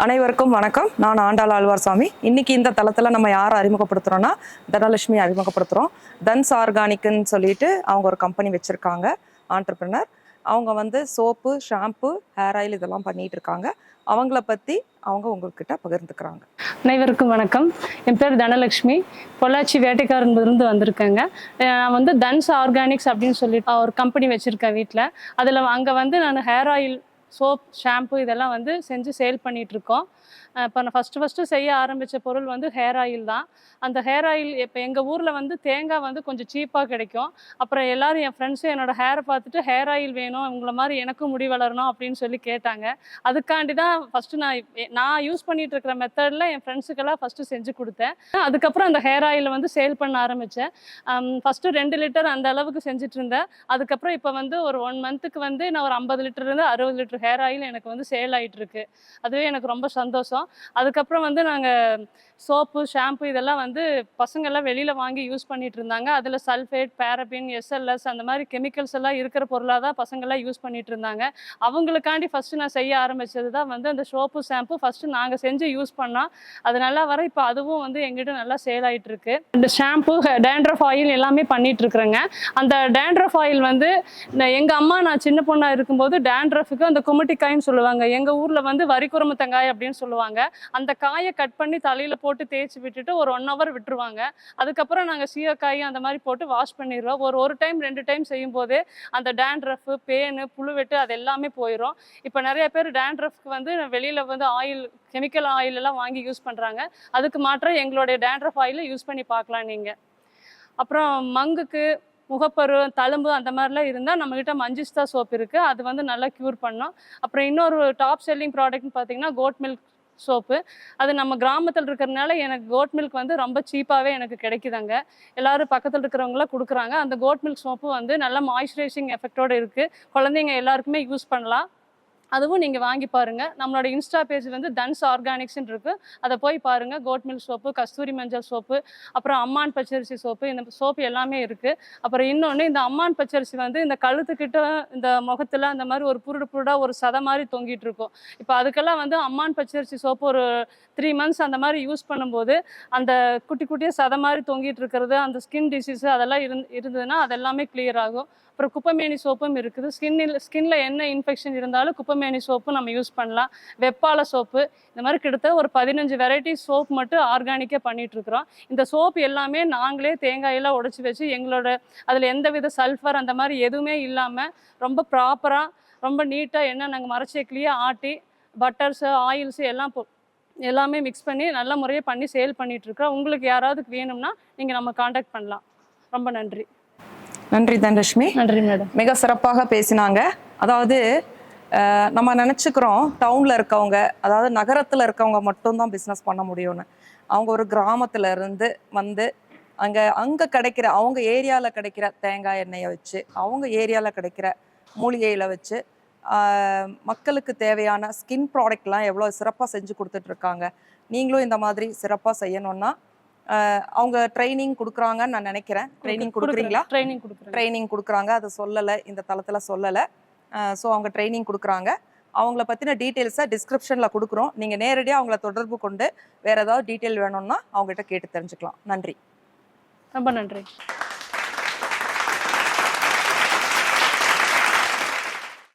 அனைவருக்கும் வணக்கம். நான் ஆண்டாள் ஆழ்வார்சாமி. இன்னைக்கு இந்த தளத்தில் நம்ம யாரை அறிமுகப்படுத்துகிறோன்னா தனலட்சுமி அறிமுகப்படுத்துகிறோம். தன்ஸ் ஆர்கானிக்னு சொல்லிட்டு அவங்க ஒரு கம்பெனி வச்சுருக்காங்க, ஆண்டர்பிரினர். அவங்க சோப்பு, ஷாம்பு, ஹேர் ஆயில் இதெல்லாம் பண்ணிகிட்டு இருக்காங்க. அவங்கள பற்றி அவங்க உங்கள்கிட்ட பகிர்ந்துக்கிறாங்க. அனைவருக்கும் வணக்கம். என் பேர் தனலட்சுமி, பொள்ளாச்சி வேட்டைக்காரன்பதுலேருந்து வந்திருக்கேங்க. நான் தன்ஸ் ஆர்கானிக்ஸ் அப்படின்னு சொல்லிட்டு ஒரு கம்பெனி வச்சுருக்கேன் வீட்டில். அதில் அங்கே நான் ஹேர் ஆயில், சோப், ஷாம்பு இதெல்லாம் செஞ்சு சேல் பண்ணிகிட்ருக்கோம். இப்போ நான் ஃபஸ்ட்டு செய்ய ஆரம்பித்த பொருள் ஹேர் ஆயில் தான். அந்த ஹேர் ஆயில் இப்போ எங்கள் ஊரில் தேங்காய் கொஞ்சம் சீப்பாக கிடைக்கும். அப்புறம் எல்லோரும் என் ஃப்ரெண்ட்ஸும் என்னோடய ஹேரை பார்த்துட்டு ஹேர் ஆயில் வேணும், உங்களை மாதிரி எனக்கும் முடி வளரணும் அப்படின்னு சொல்லி கேட்டாங்க. அதுக்காண்டி தான் ஃபஸ்ட்டு நான் யூஸ் பண்ணிகிட்டு இருக்கிற மெத்தடில் என் ஃப்ரெண்ட்ஸுக்கெல்லாம் ஃபஸ்ட்டு செஞ்சு கொடுத்தேன். அதுக்கப்புறம் அந்த ஹேர் ஆயில் சேல் பண்ண ஆரம்பித்தேன். ஃபஸ்ட்டு 2 லிட்டர் அந்த அளவுக்கு செஞ்சுட்டு இருந்தேன். அதுக்கப்புறம் இப்போ ஒரு 1 மந்த்துக்கு நான் ஒரு 50 லிட்டர்லேருந்து 60 லிட்டர் ஹேர் ஆயில் எனக்கு சேல் ஆகிட்டு இருக்கு. அதுவே எனக்கு ரொம்ப சந்தோஷம். அதுக்கப்புறம் நாங்கள் சோப்பு, ஷாம்பு இதெல்லாம் பசங்கள்லாம் வெளியில் வாங்கி யூஸ் பண்ணிட்டு இருந்தாங்க. அதில் சல்ஃபேட், பேரபின், SLS அந்த மாதிரி கெமிக்கல்ஸ் எல்லாம் இருக்கிற பொருளாக தான் பசங்கள்லாம் யூஸ் பண்ணிட்டு இருந்தாங்க. அவங்களுக்காண்டி ஃபஸ்ட்டு நான் செய்ய ஆரம்பித்தது தான் அந்த சோப்பு, ஷாம்பு ஃபஸ்ட்டு நாங்கள் செஞ்சு யூஸ் பண்ணோம். அது நல்லா வர இப்போ அதுவும் எங்கிட்ட நல்லா சேல் ஆகிட்டு இருக்கு. இந்த ஷாம்பு, டேண்ட்ரஃப் ஆயில் எல்லாமே பண்ணிட்டு இருக்கிறேங்க. அந்த டேண்ட்ரஃப் ஆயில் எங்கள் அம்மா நான் சின்ன பொண்ணாக இருக்கும்போது டேண்ட்ரஃபுக்கு அந்த குமட்டிக்காயின்னு சொல்லுவாங்க. எங்கள் ஊரில் வரிக்குரமத்தங்காய் அப்படின்னு சொல்லுவாங்க. அந்த காயை கட் பண்ணி தலையில் போட்டு தேய்ச்சி விட்டுட்டு ஒரு 1 hour விட்டுருவாங்க. அதுக்கப்புறம் நாங்கள் சீயக்காய் அந்த மாதிரி போட்டு வாஷ் பண்ணிடுவோம். ஒரு டைம் 2 டைம் செய்யும் போதே அந்த டேண்ட்ரஃப், பேனு, புழுவெட்டு அது எல்லாமே போயிடும். இப்போ நிறைய பேர் டேண்ட்ரஃப்க்கு வெளியில் ஆயில், கெமிக்கல் ஆயில் எல்லாம் வாங்கி யூஸ் பண்ணுறாங்க. அதுக்கு மாற்றம் எங்களுடைய டேண்ட்ரஃப் ஆயிலை யூஸ் பண்ணி பார்க்கலாம் நீங்கள். அப்புறம் மங்குக்கு, முகப்பரு, தழும்பு அந்த மாதிரிலாம் இருந்தால் நம்மக்கிட்ட மஞ்சிஸ்தா சோப் இருக்குது. அது நல்லா க்யூர் பண்ணோம். அப்புறம் இன்னொரு டாப் செல்லிங் ப்ராடக்ட்னு பார்த்தீங்கன்னா கோட் மில்க் சோப்பு. அது நம்ம கிராமத்தில் இருக்கிறதுனால எனக்கு கோட் மில்க் ரொம்ப சீப்பாகவே எனக்கு கிடைக்குதாங்க. எல்லோரும் பக்கத்தில் இருக்கிறவங்களாம் கொடுக்குறாங்க. அந்த கோட் மில்க் சோப்பு நல்ல மாய்ஸ்சரைசிங் எஃபெக்டோடு இருக்குது. குழந்தைங்க எல்லாருக்குமே யூஸ் பண்ணலாம். அதுவும் நீங்கள் வாங்கி பாருங்கள். நம்மளோட இன்ஸ்டா பேஜ் தன்ஸ் ஆர்கானிக்ஸ்ன்னு இருக்குது. அதை போய் பாருங்கள். கோட் மில்க் சோப்பு, கஸ்தூரி மஞ்சள் சோப்பு, அப்புறம் அம்மான் பச்சரிசி சோப்பு, இந்த சோப்பு எல்லாமே இருக்குது. அப்புறம் இன்னொன்று, இந்த அம்மான் பச்சரிசி இந்த கழுத்துக்கிட்ட, இந்த முகத்தில் அந்த மாதிரி ஒரு புருடாக ஒரு சதை மாதிரி தொங்கிட்டு இருக்கும். இப்போ அதுக்கெல்லாம் அம்மான் பச்சரிசி சோப்பு ஒரு 3 months அந்த மாதிரி யூஸ் பண்ணும்போது அந்த குட்டி குட்டியாக சதை மாதிரி தொங்கிட்டு இருக்கிறது, அந்த ஸ்கின் டிசீஸு அதெல்லாம் இருந்ததுன்னா அதெல்லாமே கிளியர் ஆகும். அப்புறம் குப்பைமேனி சோப்பும் இருக்குது. ஸ்கின்ல என்ன இன்ஃபெக்ஷன் இருந்தாலும் குப்பைமேனி சோப்பு நம்ம யூஸ் பண்ணலாம். வெப்பால சோப்பு, இந்த மாதிரி கிட்டத்தட்ட ஒரு 15 வெரைட்டி சோப் மட்டும் ஆர்கானிக்காக பண்ணிகிட்ருக்குறோம். இந்த சோப்பு எல்லாமே நாங்களே தேங்காயெல்லாம் உடைச்சி வச்சு எங்களோட அதில் எந்தவித சல்ஃபர் அந்த மாதிரி எதுவுமே இல்லாமல் ரொம்ப ப்ராப்பராக, ரொம்ப நீட்டாக என்ன நாங்கள் மரச்சேக்கிலேயே ஆட்டி பட்டர்ஸு, ஆயில்ஸு எல்லாமே மிக்ஸ் பண்ணி நல்ல முறையை பண்ணி சேல் பண்ணிகிட்ருக்குறோம். உங்களுக்கு யாராவது வேணும்னா நீங்கள் நம்ம காண்டாக்ட் பண்ணலாம். ரொம்ப நன்றி. நன்றி தனலட்சுமி. நன்றி மேடம். மிக சிறப்பாக பேசினாங்க. அதாவது நம்ம நினச்சிக்கிறோம் டவுனில் இருக்கவங்க, அதாவது நகரத்தில் இருக்கவங்க மட்டும்தான் பிஸ்னஸ் பண்ண முடியும்னு. அவங்க ஒரு கிராமத்தில் இருந்து அங்கே கிடைக்கிற, அவங்க ஏரியாவில் கிடைக்கிற தேங்காய் எண்ணெயை வச்சு, அவங்க ஏரியாவில் கிடைக்கிற மூலிகையில் வச்சு மக்களுக்கு தேவையான ஸ்கின் ப்ராடக்ட்லாம் எவ்வளோ சிறப்பாக செஞ்சு கொடுத்துட்ருக்காங்க. நீங்களும் இந்த மாதிரி சிறப்பாக செய்யணுன்னா அவங்க ட்ரைனிங் கொடுக்குறாங்கன்னு நான் நினைக்கிறேன். ட்ரைனிங் கொடுக்குறீங்களா? ட்ரைனிங் கொடுக்குறாங்க. அதை சொல்லலை, இந்த தளத்தில் சொல்லலை. ஸோ அவங்க ட்ரைனிங் கொடுக்குறாங்க. அவங்கள பற்றின டீட்டெயில்ஸை டிஸ்கிரிப்ஷனில் கொடுக்குறோம். நீங்கள் நேரடியாக அவங்கள தொடர்பு கொண்டு வேறு ஏதாவது டீட்டெயில் வேணும்னா அவங்ககிட்ட கேட்டு தெரிஞ்சுக்கலாம். நன்றி. ரொம்ப நன்றி.